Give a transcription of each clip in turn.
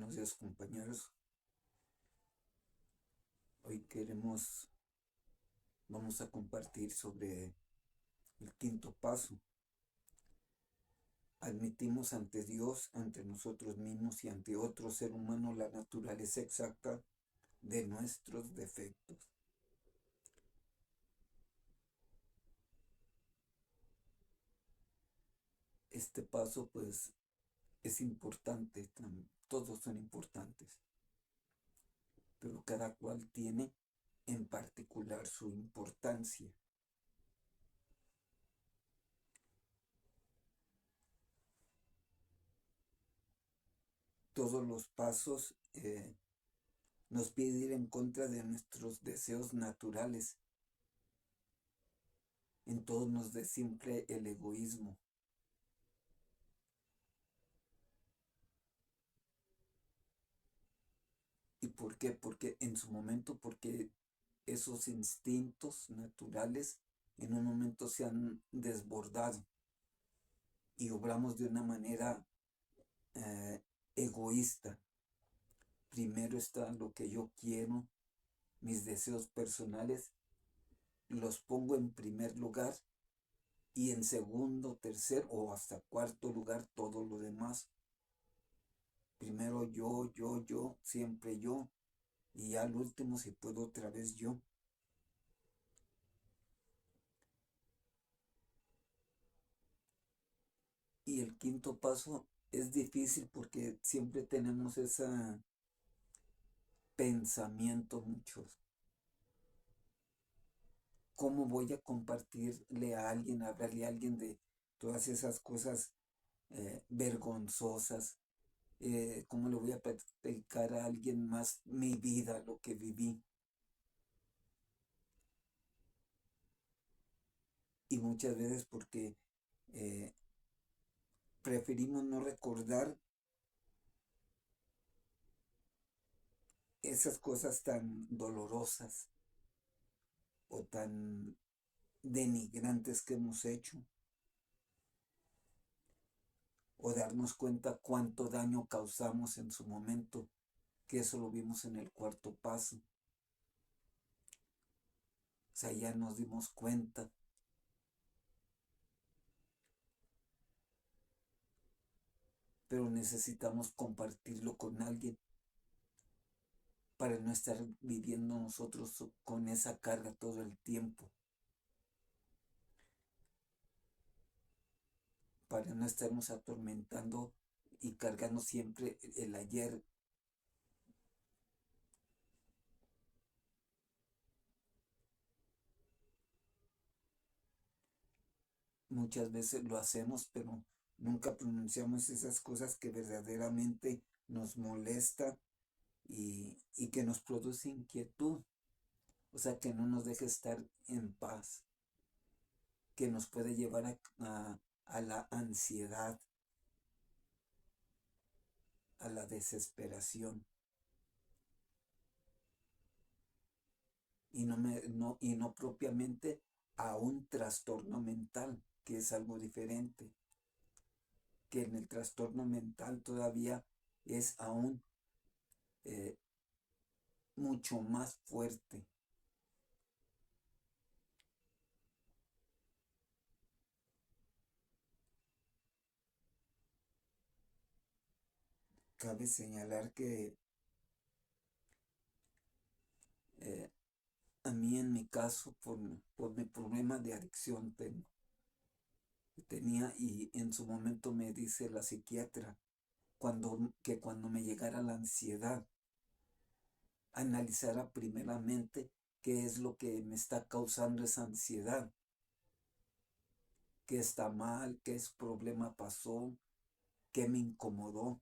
Buenos días, compañeros. Hoy vamos a compartir sobre el quinto paso. Admitimos ante Dios, ante nosotros mismos y ante otro ser humano la naturaleza exacta de nuestros defectos. Este paso, pues, es importante, todos son importantes, pero cada cual tiene en particular su importancia. Todos los pasos nos piden ir en contra de nuestros deseos naturales. En todos nos siempre el egoísmo. ¿Y por qué? Porque en su momento, porque esos instintos naturales en un momento se han desbordado y obramos de una manera eh, egoísta. Primero está lo que yo quiero, mis deseos personales, los pongo en primer lugar y en segundo, tercer o hasta cuarto lugar todo lo demás. Primero yo, siempre yo, y al último si puedo otra vez yo. Y el quinto paso es difícil porque siempre tenemos ese pensamiento muchos. ¿Cómo voy a compartirle a alguien, hablarle a alguien de todas esas cosas vergonzosas? ¿Cómo le voy a platicar a alguien más mi vida, lo que viví? Y muchas veces porque eh, preferimos no recordar esas cosas tan dolorosas o tan denigrantes que hemos hecho, o darnos cuenta cuánto daño causamos en su momento, que eso lo vimos en el cuarto paso. O sea, ya nos dimos cuenta. Pero necesitamos compartirlo con alguien para no estar viviendo nosotros con esa carga todo el tiempo, para no estarnos atormentando y cargando siempre el ayer. Muchas veces lo hacemos, pero nunca pronunciamos esas cosas que verdaderamente nos molesta y que nos produce inquietud. O sea, que no nos deja estar en paz, que nos puede llevar a la ansiedad, a la desesperación. Y no propiamente a un trastorno mental, que es algo diferente, que en el trastorno mental todavía es aún eh, mucho más fuerte. Cabe señalar que eh, a mí en mi caso, por mi problema de adicción tenía, y en su momento me dice la psiquiatra que cuando me llegara la ansiedad, analizara primeramente qué es lo que me está causando esa ansiedad, qué está mal, qué es problema pasó, qué me incomodó.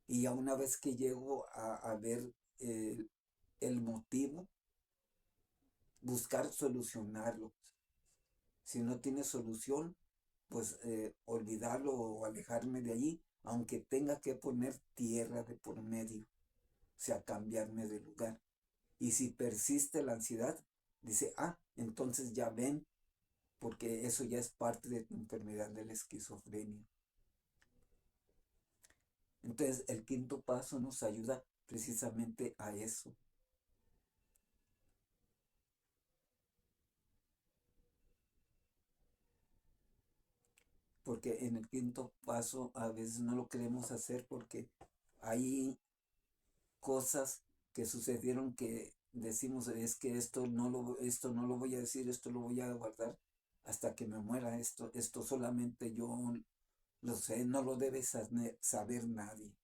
Y ya una vez que llego a ver el motivo, buscar solucionarlo. Si no tiene solución, pues olvidarlo o alejarme de allí, aunque tenga que poner tierra de por medio, o sea, cambiarme de lugar. Y si persiste la ansiedad, dice, entonces ya ven, porque eso ya es parte de tu enfermedad de la esquizofrenia. Entonces, el quinto paso nos ayuda precisamente a eso. Porque en el quinto paso a veces no lo queremos hacer porque hay cosas que sucedieron que decimos, es que esto no lo voy a decir, esto lo voy a guardar hasta que me muera, esto solamente yo lo sé, no lo debe saber nadie.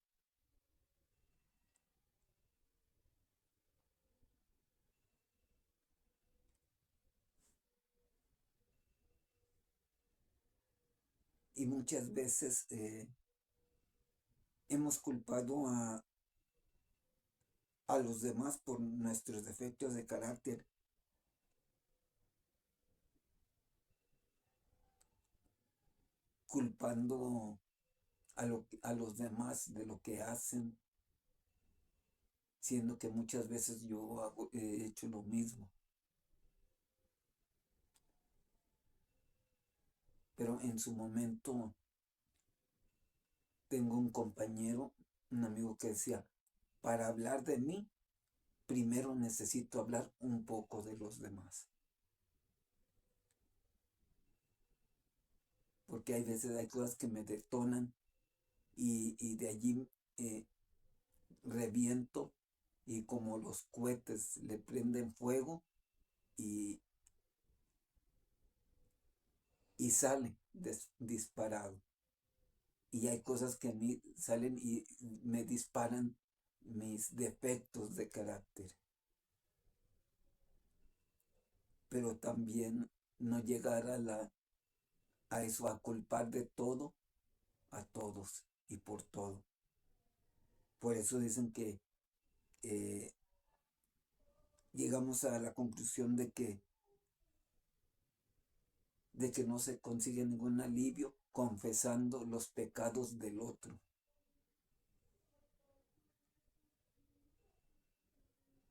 Y muchas veces hemos culpado a los demás por nuestros defectos de carácter, culpando a los demás de lo que hacen, siendo que muchas veces he hecho lo mismo. Pero en su momento tengo un compañero, un amigo que decía, para hablar de mí, primero necesito hablar un poco de los demás. Porque hay veces hay cosas que me detonan y de allí eh, reviento y como los cohetes le prenden fuego y, y sale disparado. Y hay cosas que a mí salen y me disparan mis defectos de carácter. Pero también no llegar a eso, a culpar de todo a todos y por todo. Por eso dicen que eh, llegamos a la conclusión de que no se consigue ningún alivio confesando los pecados del otro,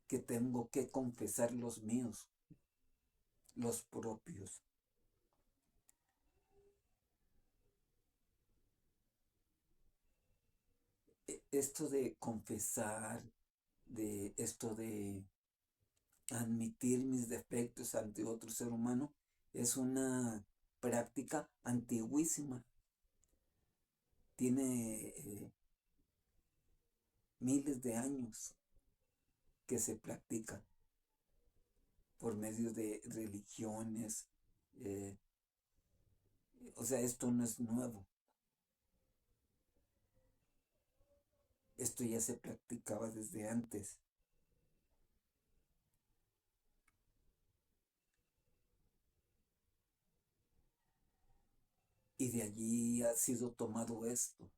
que tengo que confesar los míos, los propios. Esto de confesar, de esto de admitir mis defectos ante otro ser humano, es una práctica antiguísima. Tiene miles de años que se practica por medio de religiones. eh, o sea, esto no es nuevo. Esto ya se practicaba desde antes. Y de allí ha sido tomado esto.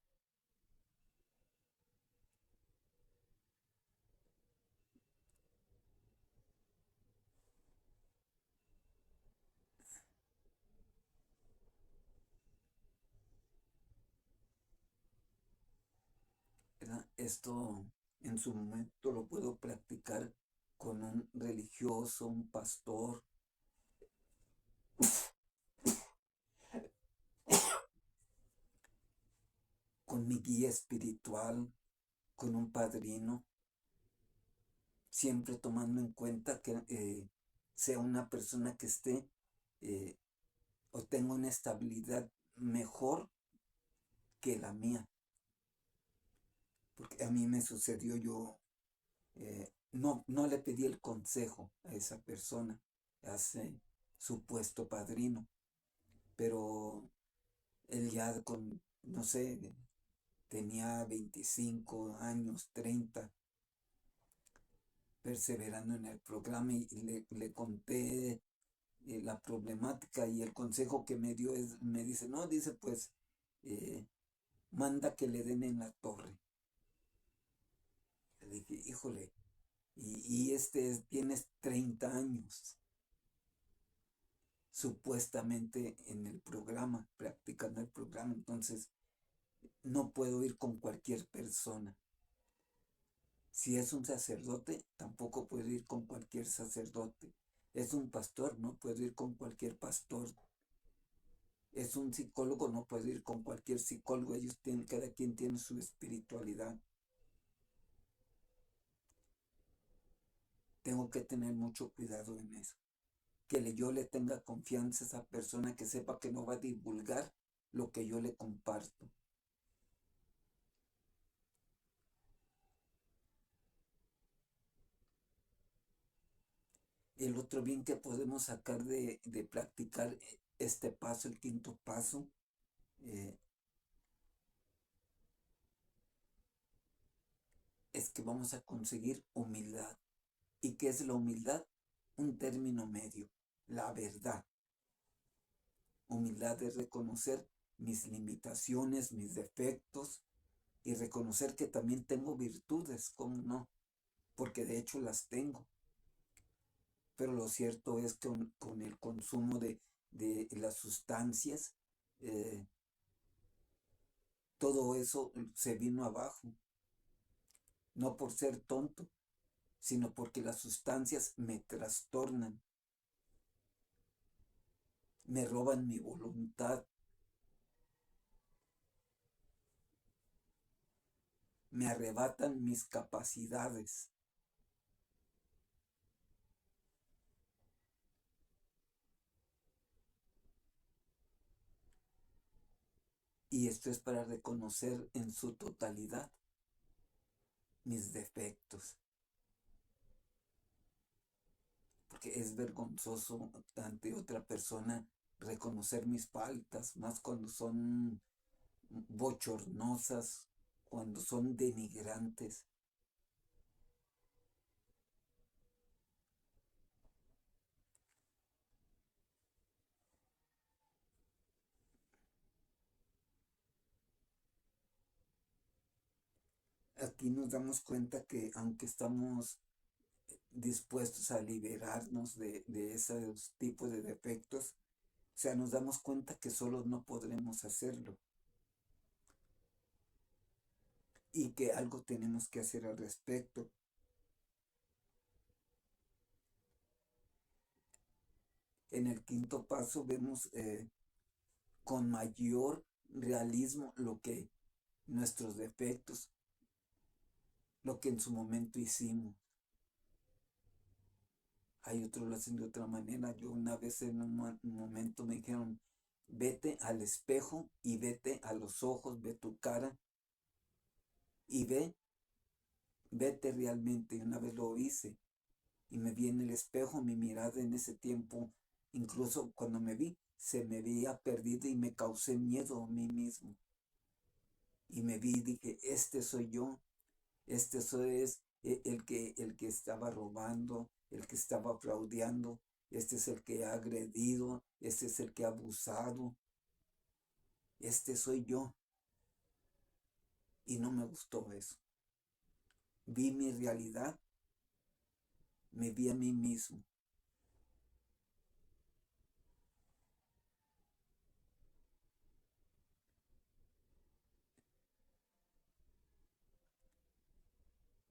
¿Verdad? Esto en su momento lo puedo practicar con un religioso, un pastor, con mi guía espiritual, con un padrino, siempre tomando en cuenta que sea una persona que esté eh, o tenga una estabilidad mejor que la mía. Porque a mí me sucedió, no le pedí el consejo a esa persona, a ese supuesto padrino, pero él ya con, no sé, tenía 25 años, 30, perseverando en el programa y le conté la problemática y el consejo que me dio me dice, no, dice, pues, eh, manda que le den en la torre. Le dije, híjole, tienes 30 años, supuestamente en el programa, practicando el programa, entonces no puedo ir con cualquier persona. Si es un sacerdote, tampoco puedo ir con cualquier sacerdote. Es un pastor, no puedo ir con cualquier pastor. Es un psicólogo, no puede ir con cualquier psicólogo, cada quien tiene su espiritualidad. Tengo que tener mucho cuidado en eso. Yo le tenga confianza a esa persona, que sepa que no va a divulgar lo que yo le comparto. El otro bien que podemos sacar de practicar este paso, el quinto paso, eh, es que vamos a conseguir humildad. ¿Y qué es la humildad? Un término medio, la verdad. Humildad es reconocer mis limitaciones, mis defectos y reconocer que también tengo virtudes, ¿cómo no? Porque de hecho las tengo. Pero lo cierto es que con el consumo de las sustancias, eh, todo eso se vino abajo. No por ser tonto, sino porque las sustancias me trastornan, me roban mi voluntad, me arrebatan mis capacidades. Y esto es para reconocer en su totalidad mis defectos. Porque es vergonzoso ante otra persona reconocer mis faltas, más cuando son bochornosas, cuando son denigrantes. Aquí nos damos cuenta que aunque estamos dispuestos a liberarnos de esos tipos de defectos, o sea, nos damos cuenta que solos no podremos hacerlo y que algo tenemos que hacer al respecto. En el quinto paso vemos con mayor realismo lo que nuestros defectos, lo que en su momento hicimos. Hay otros lo hacen de otra manera. Yo una vez en un momento me dijeron, vete al espejo y vete a los ojos, ve tu cara y vete realmente. Y una vez lo hice y me vi en el espejo, mi mirada en ese tiempo, incluso cuando me vi, se me veía perdido y me causé miedo a mí mismo. Y me vi y dije, este soy yo, este soy es el que estaba robando, el que estaba fraudeando, este es el que ha agredido, este es el que ha abusado, este soy yo. Y no me gustó eso. Vi mi realidad, me vi a mí mismo.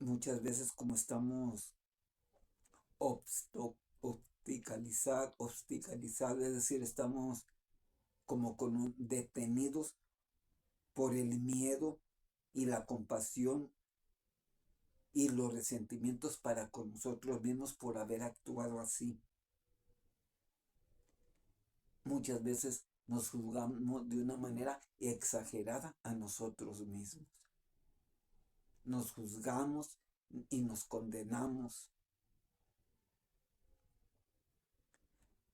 Muchas veces como estamos obsticalizados, es decir, estamos como detenidos por el miedo y la compasión y los resentimientos para con nosotros mismos por haber actuado así. Muchas veces nos juzgamos de una manera exagerada a nosotros mismos. Nos juzgamos y nos condenamos.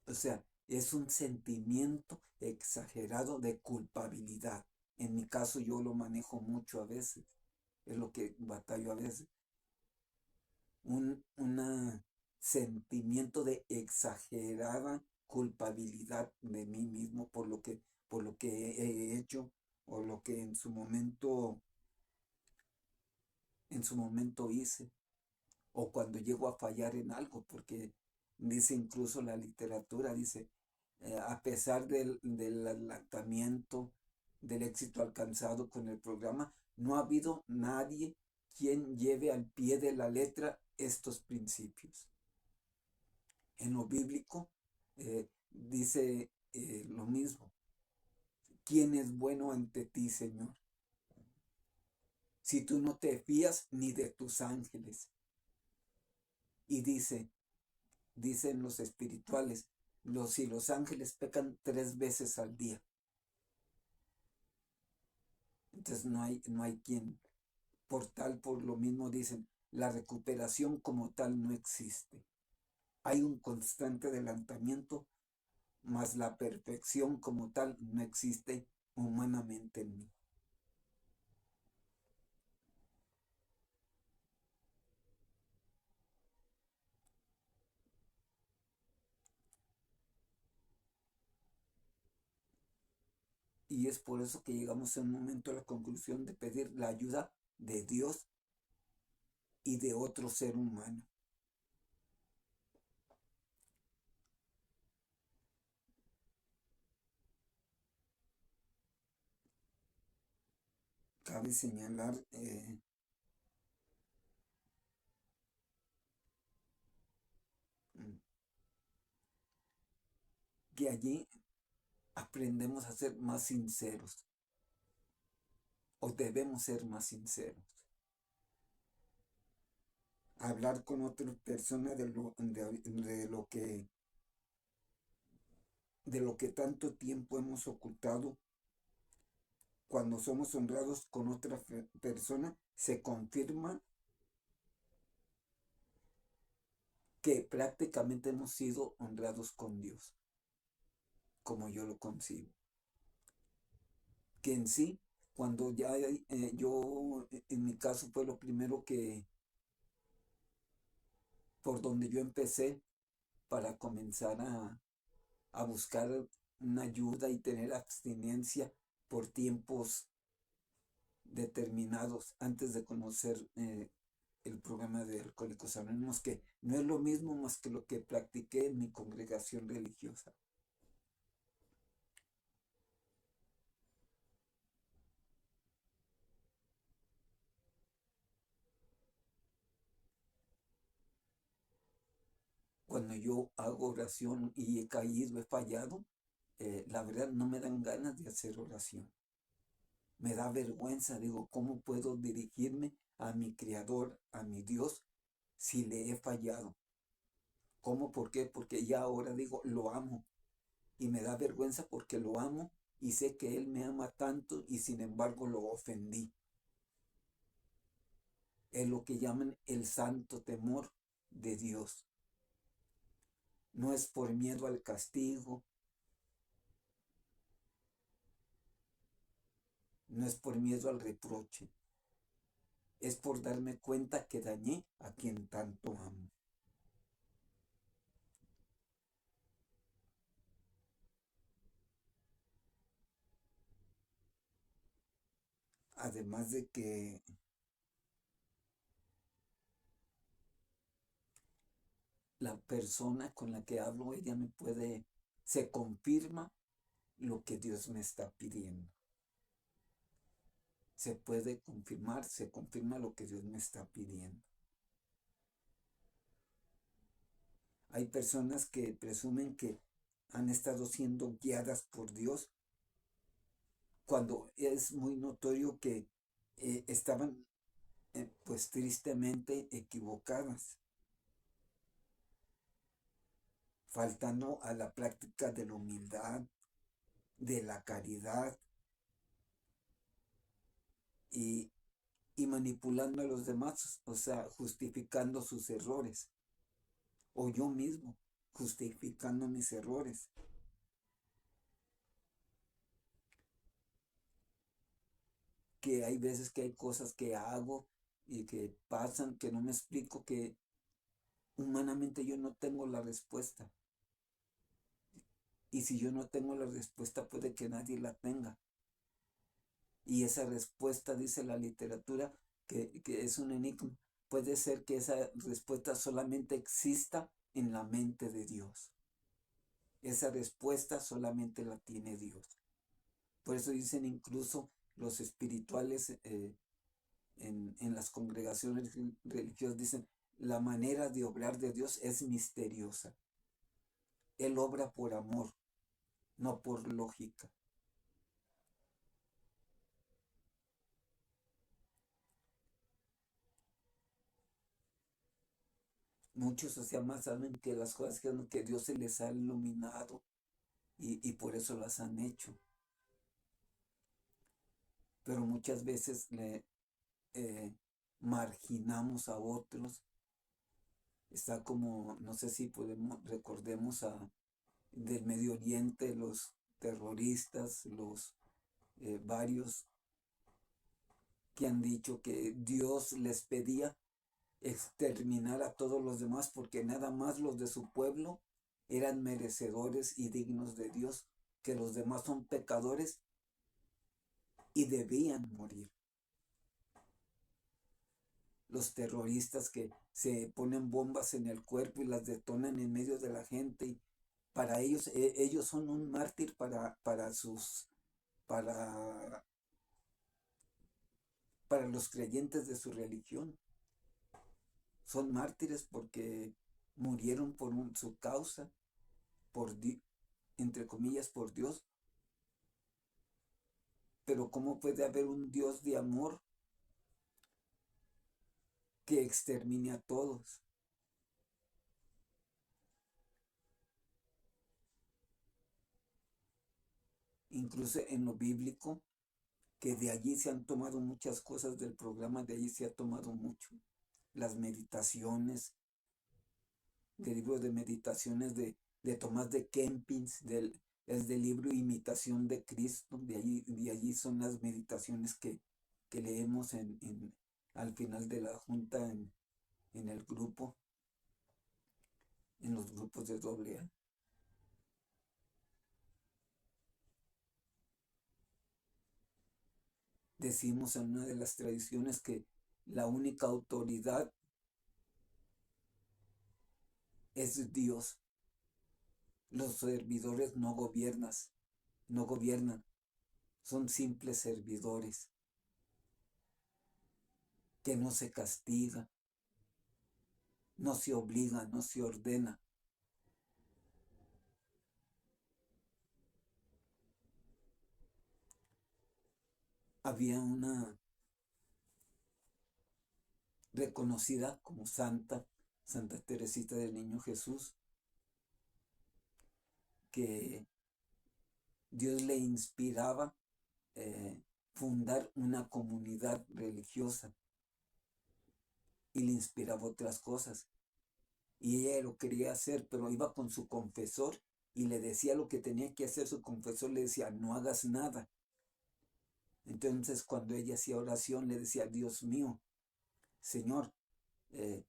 O sea, es un sentimiento exagerado de culpabilidad. En mi caso yo lo manejo mucho a veces. Es lo que batallo a veces. Un sentimiento de exagerada culpabilidad de mí mismo por lo que he hecho o lo que en su momento hice, o cuando llego a fallar en algo, porque dice incluso la literatura, dice, a pesar del adelantamiento, del éxito alcanzado con el programa, no ha habido nadie quien lleve al pie de la letra estos principios. En lo bíblico dice lo mismo. ¿Quién es bueno ante ti, Señor? Si tú no te fías ni de tus ángeles. Y dicen los espirituales, si los ángeles pecan 3 veces al día, entonces no hay quien. Por lo mismo dicen, la recuperación como tal no existe. Hay un constante adelantamiento, mas la perfección como tal no existe humanamente en mí. Y es por eso que llegamos en un momento a la conclusión de pedir la ayuda de Dios y de otro ser humano. Cabe señalar que allí aprendemos a ser más sinceros, o debemos ser más sinceros. Hablar con otra persona de lo que tanto tiempo hemos ocultado. Cuando somos honrados con otra persona, se confirma que prácticamente hemos sido honrados con Dios, como yo lo concibo. Que en sí, cuando ya yo, en mi caso fue lo primero por donde yo empecé para comenzar a buscar una ayuda y tener abstinencia por tiempos determinados antes de conocer el programa de Alcohólicos Anónimos, que no es lo mismo más que lo que practiqué en mi congregación religiosa. Cuando yo hago oración y he caído, he fallado, la verdad no me dan ganas de hacer oración. Me da vergüenza, digo, ¿cómo puedo dirigirme a mi Creador, a mi Dios, si le he fallado? ¿Cómo? ¿Por qué? Porque ya ahora digo, lo amo. Y me da vergüenza porque lo amo y sé que Él me ama tanto y sin embargo lo ofendí. Es lo que llaman el santo temor de Dios. No es por miedo al castigo, no es por miedo al reproche, es por darme cuenta que dañé a quien tanto amo. Además de que la persona con la que hablo, ella se confirma lo que Dios me está pidiendo. Se puede confirmar, se confirma lo que Dios me está pidiendo. Hay personas que presumen que han estado siendo guiadas por Dios cuando es muy notorio que estaban pues tristemente equivocadas, faltando a la práctica de la humildad, de la caridad y, y manipulando a los demás, o sea, justificando sus errores, o yo mismo justificando mis errores. Que hay veces que hay cosas que hago y que pasan, que no me explico, que humanamente yo no tengo la respuesta. Y si yo no tengo la respuesta, puede que nadie la tenga. Y esa respuesta, dice la literatura, que es un enigma. Puede ser que esa respuesta solamente exista en la mente de Dios. Esa respuesta solamente la tiene Dios. Por eso dicen incluso los espirituales en las congregaciones religiosas, dicen, la manera de obrar de Dios es misteriosa. Él obra por amor, no por lógica. Muchos, o sea, más saben que las cosas que Dios se les ha iluminado y por eso las han hecho. Pero muchas veces le eh, marginamos a otros. Está como, no sé si podemos, recordemos del Medio Oriente, los terroristas, los varios que han dicho que Dios les pedía exterminar a todos los demás porque nada más los de su pueblo eran merecedores y dignos de Dios, que los demás son pecadores y debían morir. Los terroristas que se ponen bombas en el cuerpo y las detonan en medio de la gente, y para ellos, ellos son un mártir para, para los creyentes de su religión. Son mártires porque murieron por su causa, por entre comillas, por Dios. Pero ¿cómo puede haber un Dios de amor que extermine a todos? Incluso en lo bíblico, que de allí se han tomado muchas cosas del programa, de allí se ha tomado mucho. Las meditaciones, del libro de meditaciones de Tomás de Kempis, es del libro Imitación de Cristo, de allí son las meditaciones que leemos al final de la junta en el grupo, en los grupos de doble A. Decimos en una de las tradiciones que la única autoridad es Dios. Los servidores no gobiernan, son simples servidores que no se castiga, no se obliga, no se ordena. Había una reconocida como santa, Santa Teresita del Niño Jesús, que Dios le inspiraba fundar una comunidad religiosa y le inspiraba otras cosas. Y ella lo quería hacer, pero iba con su confesor y le decía lo que tenía que hacer. Su confesor le decía, no hagas nada. Entonces cuando ella hacía oración le decía, Dios mío, Señor, eh,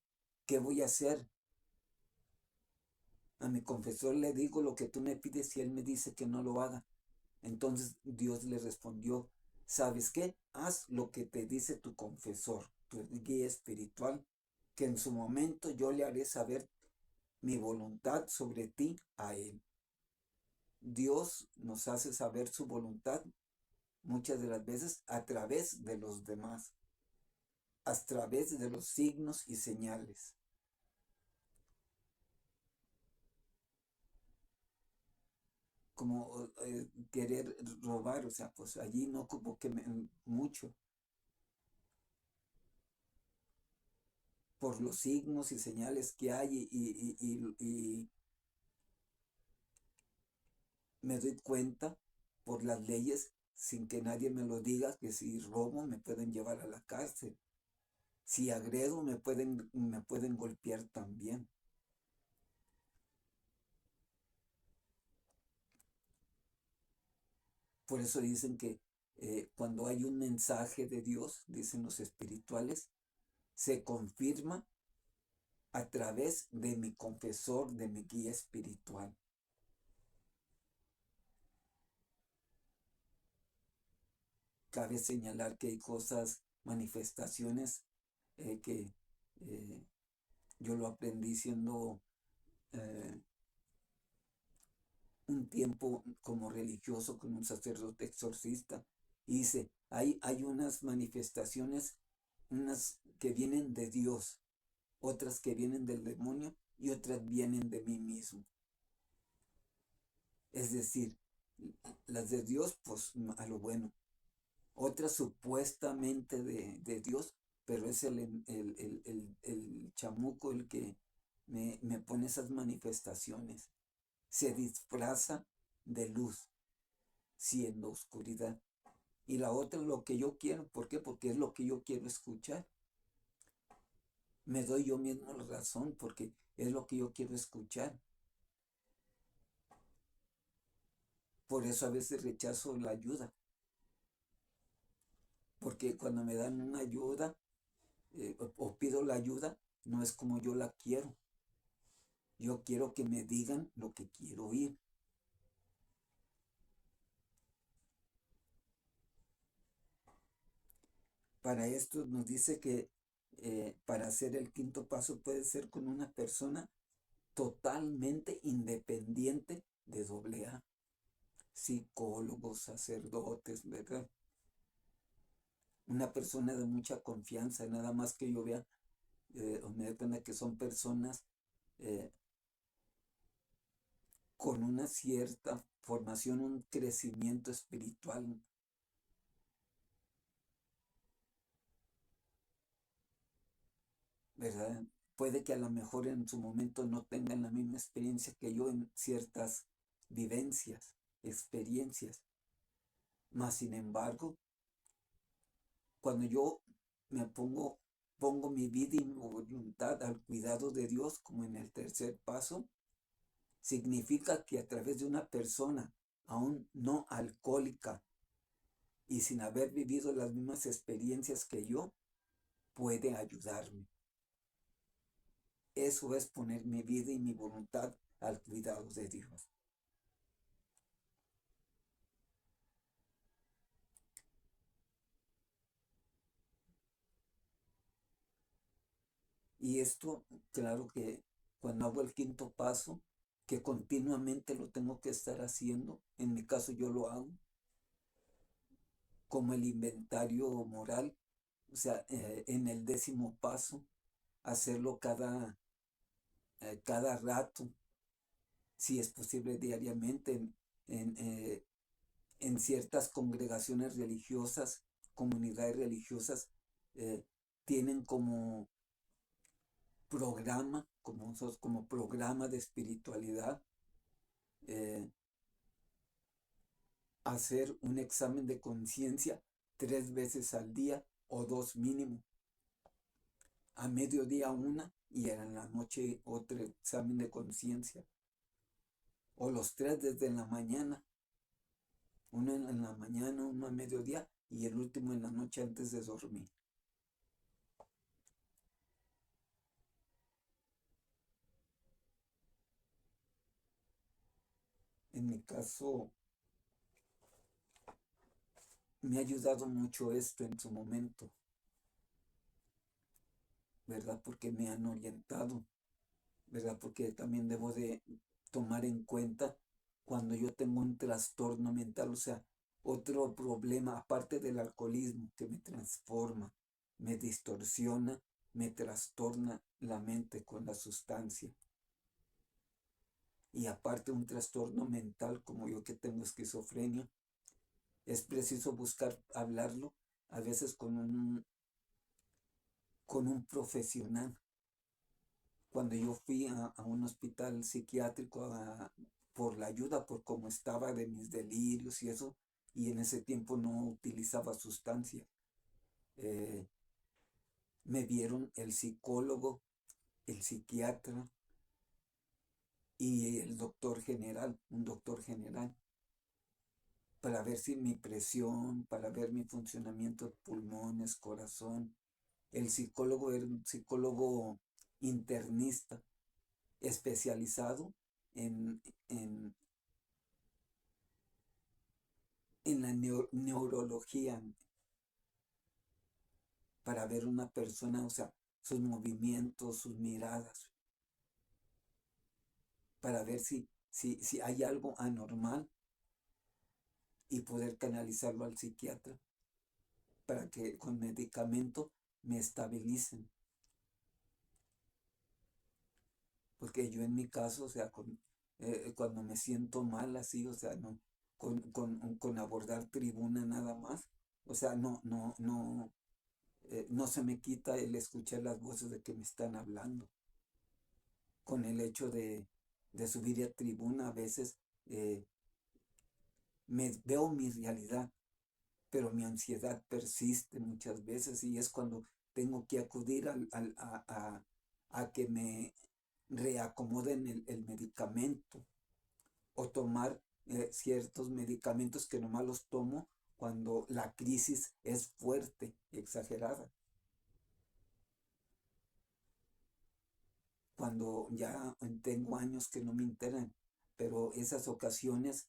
¿qué voy a hacer? A mi confesor le digo lo que tú me pides y él me dice que no lo haga. Entonces Dios le respondió, ¿sabes qué? Haz lo que te dice tu confesor, tu guía espiritual, que en su momento yo le haré saber mi voluntad sobre ti a él. Dios nos hace saber su voluntad muchas de las veces a través de los demás, a través de los signos y señales. Como querer robar, o sea, pues allí no como que mucho por los signos y señales que hay y me doy cuenta por las leyes sin que nadie me lo diga que si robo me pueden llevar a la cárcel, si agredo me pueden golpear también. Por eso dicen que cuando hay un mensaje de Dios, dicen los espirituales, se confirma a través de mi confesor, de mi guía espiritual. Cabe señalar que hay cosas, manifestaciones que eh, yo lo aprendí siendo eh, un tiempo como religioso con un sacerdote exorcista. Y dice, hay unas manifestaciones, unas que vienen de Dios, otras que vienen del demonio y otras vienen de mí mismo. Es decir, las de Dios, pues a lo bueno. Otras supuestamente de Dios, pero es el chamuco me pone esas manifestaciones. Se disfraza de luz, siendo oscuridad. Y la otra, lo que yo quiero. ¿Por qué? Porque es lo que yo quiero escuchar. Me doy yo mismo la razón porque es lo que yo quiero escuchar. Por eso a veces rechazo la ayuda. Porque cuando me dan una ayuda o pido la ayuda, no es como yo la quiero. Yo quiero que me digan lo que quiero oír. Para esto nos dice que para hacer el quinto paso puede ser con una persona totalmente independiente de AA, psicólogos, sacerdotes, ¿verdad? Una persona de mucha confianza, nada más que yo vea o me doy cuenta que son personas eh, con una cierta formación, un crecimiento espiritual, ¿verdad? Puede que a lo mejor en su momento no tengan la misma experiencia que yo en ciertas vivencias, experiencias, mas sin embargo, cuando yo me pongo mi vida y mi voluntad al cuidado de Dios, como en el tercer paso, significa que a través de una persona aún no alcohólica y sin haber vivido las mismas experiencias que yo, puede ayudarme. Eso es poner mi vida y mi voluntad al cuidado de Dios. Y esto, claro que cuando hago el quinto paso, que continuamente lo tengo que estar haciendo, en mi caso yo lo hago, como el inventario moral, o sea, en el décimo paso, hacerlo cada rato, si es posible diariamente, en, eh, en ciertas congregaciones religiosas, comunidades religiosas, eh, tienen como programa, como programa de espiritualidad, eh, hacer un examen de conciencia 3 veces al día o dos mínimo. A mediodía una y en la noche otro examen de conciencia. O los tres desde la mañana. Uno en la mañana, uno a mediodía y el último en la noche antes de dormir. En mi caso, me ha ayudado mucho esto en su momento, ¿verdad? Porque me han orientado, ¿verdad? Porque también debo de tomar en cuenta cuando yo tengo un trastorno mental, o sea, otro problema aparte del alcoholismo que me transforma, me distorsiona, me trastorna la mente con la sustancia. Y aparte un trastorno mental como yo que tengo esquizofrenia, es preciso buscar hablarlo a veces con un profesional. Cuando yo fui a un hospital psiquiátrico por la ayuda, por cómo estaba de mis delirios y eso, y en ese tiempo no utilizaba sustancia, eh, me vieron el psicólogo, el psiquiatra y el doctor general, un doctor general, para ver si mi presión, para ver mi funcionamiento de pulmones, corazón. El psicólogo era un psicólogo internista especializado en, en, en la neurología para ver una persona, o sea, sus movimientos, sus miradas, para ver si hay algo anormal y poder canalizarlo al psiquiatra para que con medicamento me estabilicen. Porque yo en mi caso, o sea, cuando me siento mal así, o sea, no, con abordar tribuna nada más, o sea, no se me quita el escuchar las voces de que me están hablando. con el hecho de subir a tribuna. A veces eh, veo mi realidad, pero mi ansiedad persiste muchas veces y es cuando tengo que acudir a que me reacomoden el medicamento o tomar ciertos medicamentos que nomás los tomo cuando la crisis es fuerte y exagerada. Cuando ya tengo años que no me internan, pero esas ocasiones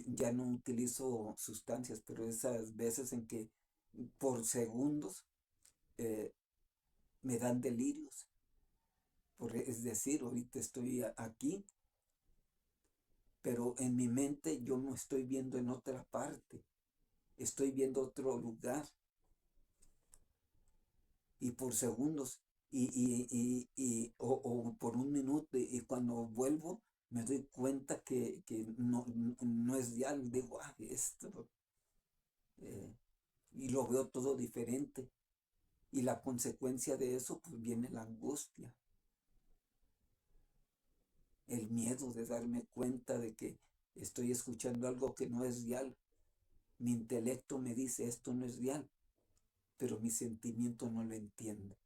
ya no utilizo sustancias, pero esas veces en que por segundos eh, me dan delirios. Es decir, ahorita estoy aquí, pero en mi mente yo no estoy viendo en otra parte, estoy viendo otro lugar y por segundos o por un minuto y cuando vuelvo me doy cuenta que no es real, digo, esto, eh, y lo veo todo diferente. Y la consecuencia de eso, pues viene la angustia, el miedo de darme cuenta de que estoy escuchando algo que no es real. Mi intelecto me dice esto no es real, pero mi sentimiento no lo entiende.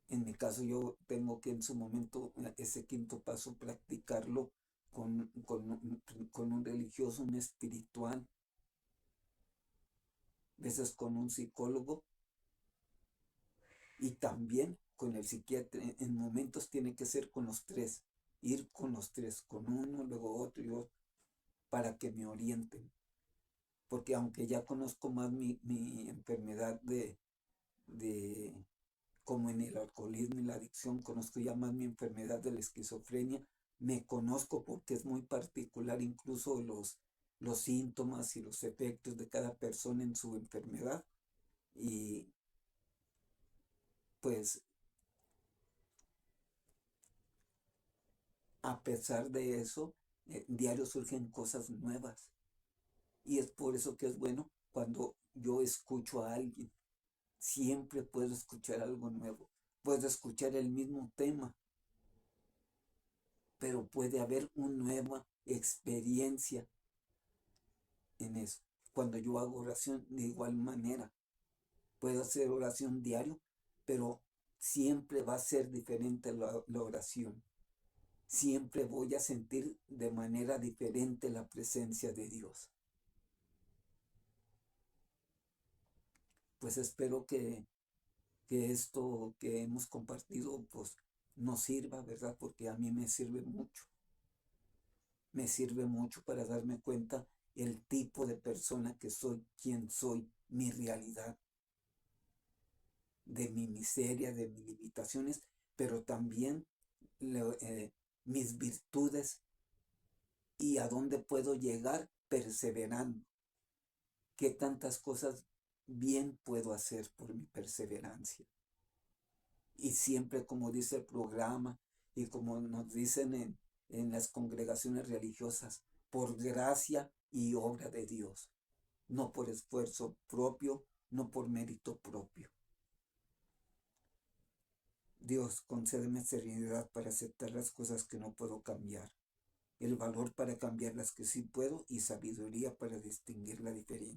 En mi caso yo tengo que en su momento ese quinto paso practicarlo con un religioso, un espiritual, a veces con un psicólogo y también con el psiquiatra. En momentos tiene que ser con los tres, ir con los tres, con uno, luego otro y otro, para que me orienten. Porque aunque ya conozco más mi enfermedad de como en el alcoholismo y la adicción, conozco ya más mi enfermedad de la esquizofrenia, me conozco porque es muy particular incluso los síntomas y los efectos de cada persona en su enfermedad. Y pues a pesar de eso, diario surgen cosas nuevas. Y es por eso que es bueno cuando yo escucho a alguien. Siempre puedo escuchar algo nuevo. Puedo escuchar el mismo tema, pero puede haber una nueva experiencia en eso. Cuando yo hago oración de igual manera, puedo hacer oración diario, pero siempre va a ser diferente la oración. Siempre voy a sentir de manera diferente la presencia de Dios. Pues espero que esto que hemos compartido pues nos sirva, ¿verdad? Porque a mí me sirve mucho. Me sirve mucho para darme cuenta el tipo de persona que soy, quién soy, mi realidad, de mi miseria, de mis limitaciones, pero también mis virtudes y a dónde puedo llegar perseverando. Qué tantas cosas bien puedo hacer por mi perseverancia. Y siempre, como dice el programa y como nos dicen en las congregaciones religiosas, por gracia y obra de Dios, no por esfuerzo propio, no por mérito propio. Dios, concédeme serenidad para aceptar las cosas que no puedo cambiar, el valor para cambiar las que sí puedo y sabiduría para distinguir la diferencia.